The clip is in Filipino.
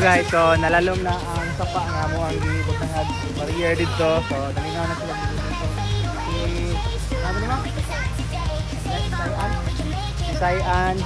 guys, so nalalong na ang sapa nga mo ang gibutang barrier dito. So nalingaw na sila dito. Si ano ni mo? Si Sayan.